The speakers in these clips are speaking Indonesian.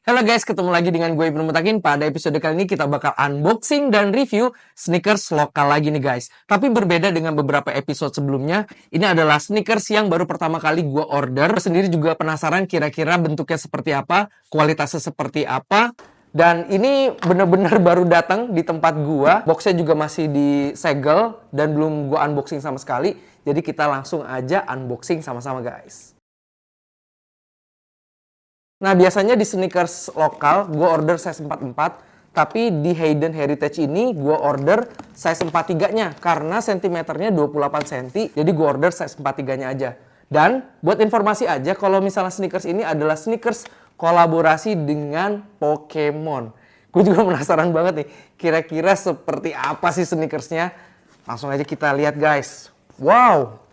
Halo guys, ketemu lagi dengan gue Ibnu Mutakin. Pada episode kali ini kita bakal unboxing dan review sneakers lokal lagi nih guys. Tapi berbeda dengan beberapa episode sebelumnya, ini adalah sneakers yang baru pertama kali gue order. Gue sendiri juga penasaran kira-kira bentuknya seperti apa, kualitasnya seperti apa. Dan ini bener-bener baru datang di tempat gue. Boxnya juga masih disegel dan belum gue unboxing sama sekali. Jadi kita langsung aja unboxing sama-sama guys. Nah, biasanya di sneakers lokal, gue order size 44. Tapi di Hayden Heritage ini, gue order size 43-nya. Karena sentimeternya 28 cm, jadi gue order size 43-nya aja. Dan, buat informasi aja, kalau misalnya sneakers ini adalah sneakers kolaborasi dengan Pokemon. Gue juga penasaran banget nih, kira-kira seperti apa sih sneakersnya? Langsung aja kita lihat guys. Wow!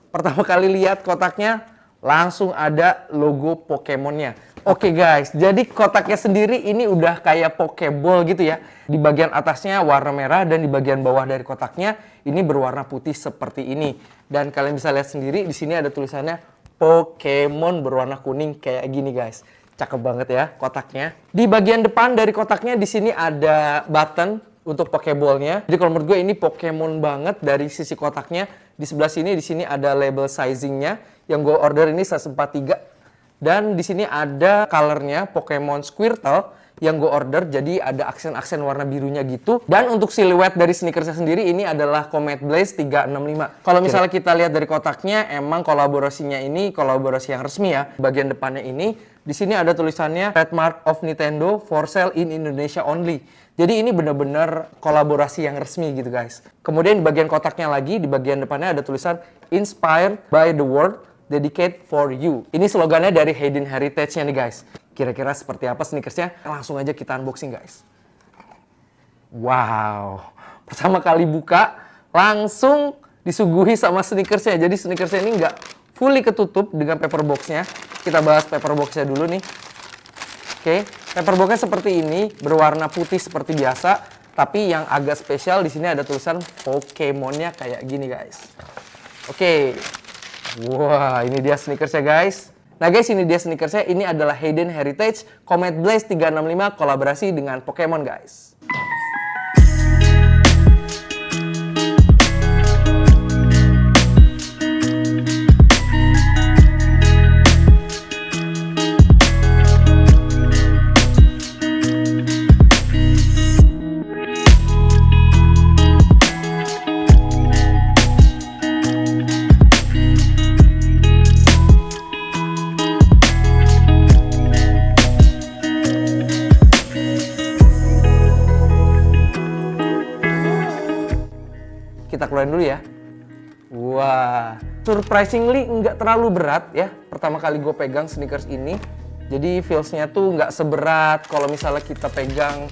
Pertama kali lihat kotaknya, langsung ada logo Pokemonnya. Oke guys, jadi kotaknya sendiri ini udah kayak Pokeball gitu ya. Di bagian atasnya warna merah dan di bagian bawah dari kotaknya ini berwarna putih seperti ini. Dan kalian bisa lihat sendiri di sini ada tulisannya Pokemon berwarna kuning kayak gini guys. Cakep banget ya kotaknya. Di bagian depan dari kotaknya di sini ada button untuk Pokeballnya. Jadi kalau menurut gue ini Pokemon banget dari sisi kotaknya. Di sebelah sini di sini ada label sizingnya. Yang gue order ini size 43. Dan di sini ada colornya Pokemon Squirtle yang gue order, jadi ada aksen-aksen warna birunya gitu. Dan untuk siluet dari sneakersnya sendiri ini adalah Comet Blaze 365. Kalau misalnya kita lihat dari kotaknya, emang kolaborasinya ini kolaborasi yang resmi ya. Bagian depannya ini, di sini ada tulisannya Trademark of Nintendo for sale in Indonesia only. Jadi ini benar-benar kolaborasi yang resmi gitu guys. Kemudian di bagian kotaknya lagi, di bagian depannya ada tulisan Inspired by the World, Dedicate for you. Ini slogannya dari Hayden Heritage-nya nih guys. Kira-kira seperti apa sneakersnya? Langsung aja kita unboxing guys. Wow. Pertama kali buka, langsung disuguhi sama sneakersnya. Jadi sneakersnya ini nggak fully ketutup dengan paper box-nya. Kita bahas paper box-nya dulu nih. Oke, paper box-nya seperti ini, berwarna putih seperti biasa. Tapi yang agak spesial di sini ada tulisan Pokemon-nya kayak gini guys. Oke. Wah, ini dia sneakersnya guys. Nah guys, ini dia sneakersnya. Ini adalah Hayden Heritage Comet Blaze 365 kolaborasi dengan Pokemon guys. Kita keluarin dulu ya. Wah, surprisingly nggak terlalu berat ya. Pertama kali gue pegang sneakers ini. Jadi feels-nya tuh nggak seberat kalau misalnya kita pegang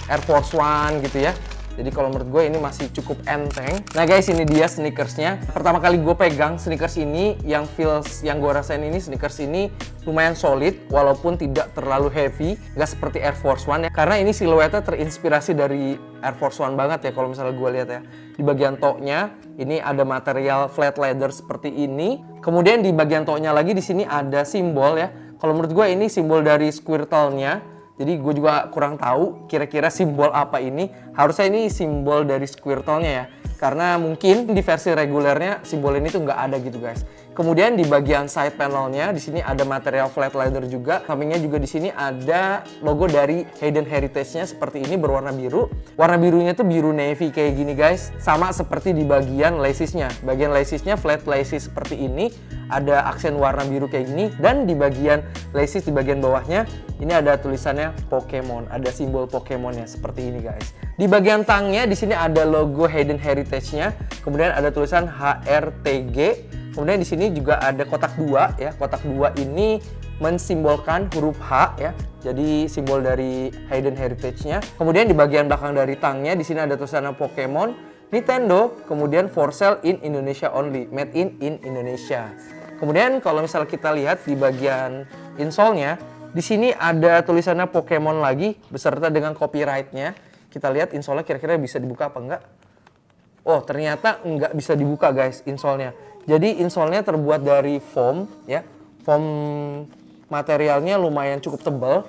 Air Force One gitu ya. Jadi kalau menurut gue ini masih cukup enteng. Nah guys, ini dia sneakersnya. Pertama kali gue pegang sneakers ini, yang feels yang gue rasain ini sneakers ini lumayan solid walaupun tidak terlalu heavy, nggak seperti Air Force One ya. Karena ini siluetnya terinspirasi dari Air Force One banget ya kalau misalnya gue lihat ya. Di bagian toe-nya ini ada material flat leather seperti ini. Kemudian di bagian toe-nya lagi di sini ada simbol ya. Kalau menurut gue ini simbol dari Squirtle-nya. Jadi gue juga kurang tahu kira-kira simbol apa ini. Harusnya ini simbol dari Squirtle-nya ya. Karena mungkin di versi regulernya simbol ini tuh nggak ada gitu guys. Kemudian di bagian side panelnya di sini ada material flat leather juga. Sampingnya juga di sini ada logo dari Hayden Heritage-nya seperti ini berwarna biru. Warna birunya tuh biru navy kayak gini guys. Sama seperti di bagian laces-nya. Bagian laces-nya flat laces seperti ini. Ada aksen warna biru kayak gini. Dan di bagian laces di bagian bawahnya ini ada tulisannya Pokemon. Ada simbol Pokemon-nya seperti ini guys. Di bagian tangnya di sini ada logo Hayden Heritage-nya. Kemudian ada tulisan HRTG. Kemudian di sini juga ada kotak 2 ya. Kotak 2 ini mensimbolkan huruf H ya. Jadi simbol dari Hayden Heritage-nya. Kemudian di bagian belakang dari tangnya di sini ada tulisan Pokemon, Nintendo, kemudian for sale in Indonesia only, made in Indonesia. Kemudian kalau misalnya kita lihat di bagian insole-nya, di sini ada tulisannya Pokemon lagi beserta dengan copyright-nya. Kita lihat insole-nya kira-kira bisa dibuka apa enggak. Oh, ternyata nggak bisa dibuka guys insole-nya. Jadi insole-nya terbuat dari foam ya. Foam materialnya lumayan cukup tebal.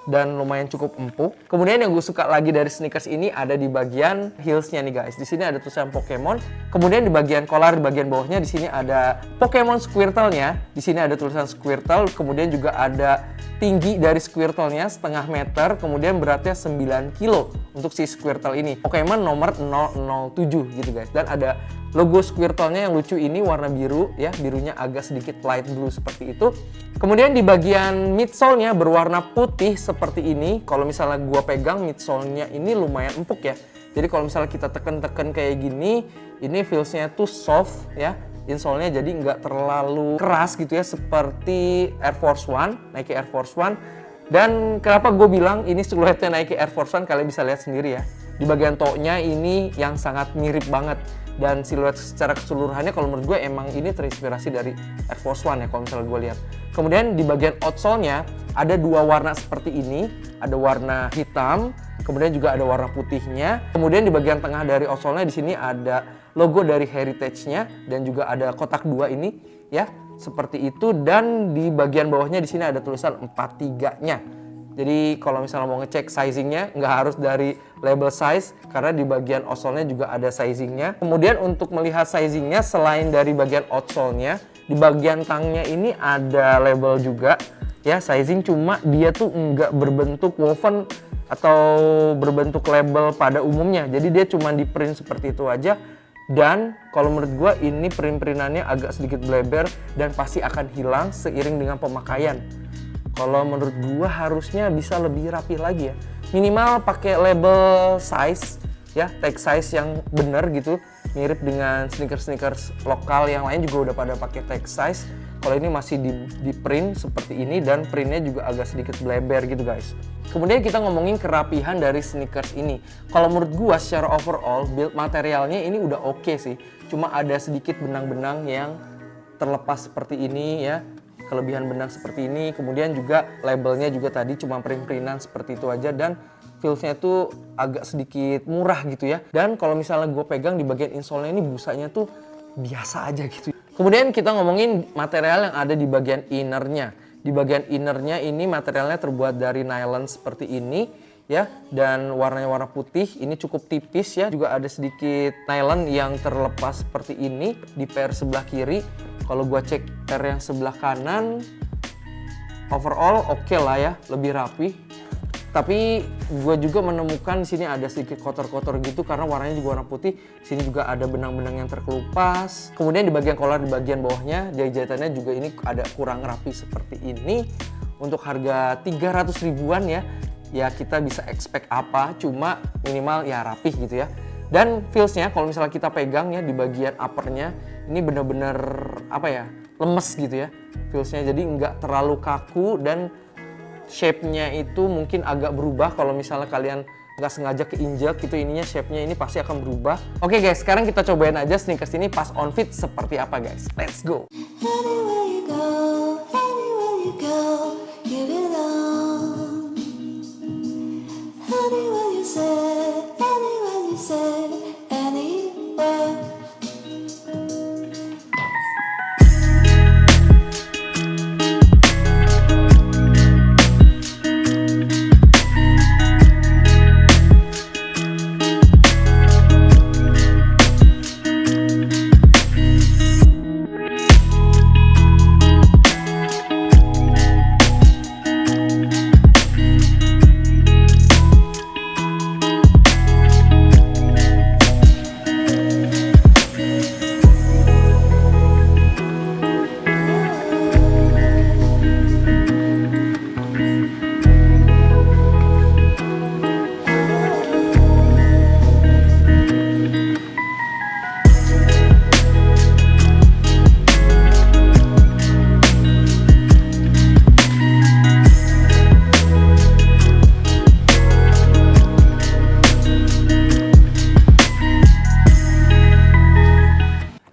dan lumayan cukup empuk. Kemudian yang gue suka lagi dari sneakers ini ada di bagian heelsnya nih guys. Di sini ada tulisan Pokemon. Kemudian di bagian collar, di bagian bawahnya di sini ada Pokemon Squirtle-nya. Di sini ada tulisan Squirtle. Kemudian juga ada tinggi dari Squirtle-nya setengah meter. Kemudian beratnya 9 kilo untuk si Squirtle ini. Pokemon nomor 007 gitu guys. Dan ada logo Squirtle-nya yang lucu ini warna biru ya, birunya agak sedikit light blue seperti itu. Kemudian di bagian midsole-nya berwarna putih seperti ini. Kalau misalnya gua pegang midsole-nya ini lumayan empuk ya. Jadi kalau misalnya kita tekan-tekan kayak gini, ini feels-nya tuh soft ya. Insole-nya jadi nggak terlalu keras gitu ya, seperti Air Force One, Nike Air Force One. Dan kenapa gue bilang ini siluetnya Nike Air Force One, kalian bisa lihat sendiri ya. Di bagian toe-nya ini yang sangat mirip banget. Dan siluet secara keseluruhannya kalau menurut gue emang ini terinspirasi dari Air Force One ya kalau misalnya gue lihat. Kemudian di bagian outsole-nya ada dua warna seperti ini, ada warna hitam, kemudian juga ada warna putihnya. Kemudian di bagian tengah dari outsole-nya di sini ada logo dari Heritage-nya dan juga ada kotak dua ini ya, seperti itu. Dan di bagian bawahnya di sini ada tulisan 43-nya. Jadi kalau misalnya mau ngecek sizingnya nggak harus dari label size karena di bagian outsole-nya juga ada sizingnya. Kemudian untuk melihat sizingnya selain dari bagian outsole-nya, di bagian tangnya ini ada label juga ya sizing, cuma dia tuh nggak berbentuk woven atau berbentuk label pada umumnya. Jadi dia cuma di print seperti itu aja. Dan kalau menurut gue ini print-printannya agak sedikit bleber dan pasti akan hilang seiring dengan pemakaian. Kalau menurut gua harusnya bisa lebih rapi lagi ya. Minimal pakai label size ya, tag size yang benar gitu. Mirip dengan sneakers lokal yang lain juga udah pada pakai tag size. Kalau ini masih di print seperti ini dan printnya juga agak sedikit bleber gitu guys. Kemudian kita ngomongin kerapihan dari sneakers ini. Kalau menurut gua secara overall build materialnya ini udah oke sih. Cuma ada sedikit benang-benang yang terlepas seperti ini ya. Kelebihan benang seperti ini, kemudian juga labelnya juga tadi cuma print-printan seperti itu aja dan feelsnya tuh agak sedikit murah gitu ya. Dan kalau misalnya gue pegang di bagian insole-nya ini busanya tuh biasa aja gitu. Kemudian kita ngomongin material yang ada di bagian innernya. Di bagian innernya ini materialnya terbuat dari nylon seperti ini ya, dan warnanya warna putih, ini cukup tipis ya. Juga ada sedikit nylon yang terlepas seperti ini di pair sebelah kiri. Kalau gua cek pair yang sebelah kanan, overall oke lah ya, lebih rapi. Tapi gua juga menemukan di sini ada sedikit kotor-kotor gitu karena warnanya juga warna putih. Sini juga ada benang-benang yang terkelupas. Kemudian di bagian collar, di bagian bawahnya jahitannya juga ini ada kurang rapi seperti ini. Untuk harga 300 ribuan ya, ya kita bisa expect apa, cuma minimal ya rapih gitu ya. Dan feelsnya kalau misalnya kita pegang ya di bagian uppernya ini bener-bener apa ya, lemes gitu ya feelsnya, jadi nggak terlalu kaku dan shape-nya itu mungkin agak berubah kalau misalnya kalian nggak sengaja keinjak gitu, ininya shape-nya ini pasti akan berubah. Oke guys, sekarang kita cobain aja sneakers ini pas on fit seperti apa guys. Let's go. Anywhere you go, anywhere you go, you belong. Anywhere you say, anywhere you say, anywhere.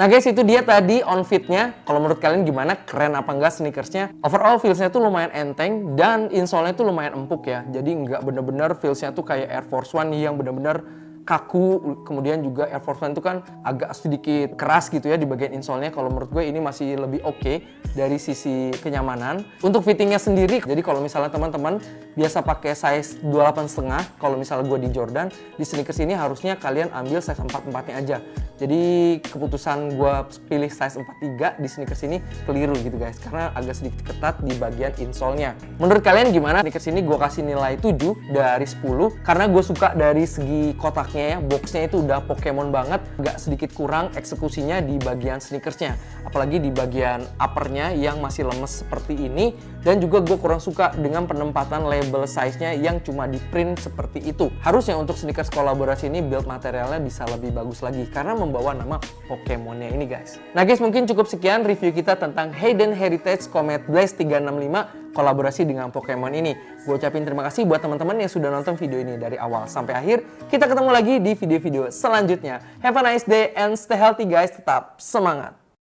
Nah guys, itu dia tadi on fitnya. Kalau menurut kalian gimana? Keren apa enggak sneakersnya? Overall feelsnya tuh lumayan enteng dan insole-nya tuh lumayan empuk ya. Jadi nggak bener-bener feelsnya tuh kayak Air Force One yang bener-bener kaku. Kemudian juga Air Force One itu kan agak sedikit keras gitu ya di bagian insole-nya. Kalau menurut gue ini masih lebih oke dari sisi kenyamanan. Untuk fittingnya sendiri, jadi kalau misalnya teman-teman biasa pakai size 28,5, kalau misalnya gue di Jordan, di sneakers ini harusnya kalian ambil size 44-nya aja. Jadi keputusan gue pilih size 43 di sneakers ini keliru gitu guys, karena agak sedikit ketat di bagian insole-nya. Menurut kalian gimana? Sneakers ini gue kasih nilai 7 dari 10 karena gue suka dari segi kotaknya ya, boxnya itu udah Pokemon banget, agak sedikit kurang eksekusinya di bagian sneakersnya, apalagi di bagian uppernya yang masih lemes seperti ini, dan juga gue kurang suka dengan penempatan label size-nya yang cuma di print seperti itu. Harusnya untuk sneakers kolaborasi ini build materialnya bisa lebih bagus lagi karena membawa nama Pokemonnya ini guys. Nah guys, mungkin cukup sekian review kita tentang Hayden Heritage Comet Blaze 365 kolaborasi dengan Pokemon ini. Gue ucapin terima kasih buat teman-teman yang sudah nonton video ini dari awal sampai akhir. Kita ketemu lagi di video-video selanjutnya. Have a nice day and stay healthy guys, tetap semangat.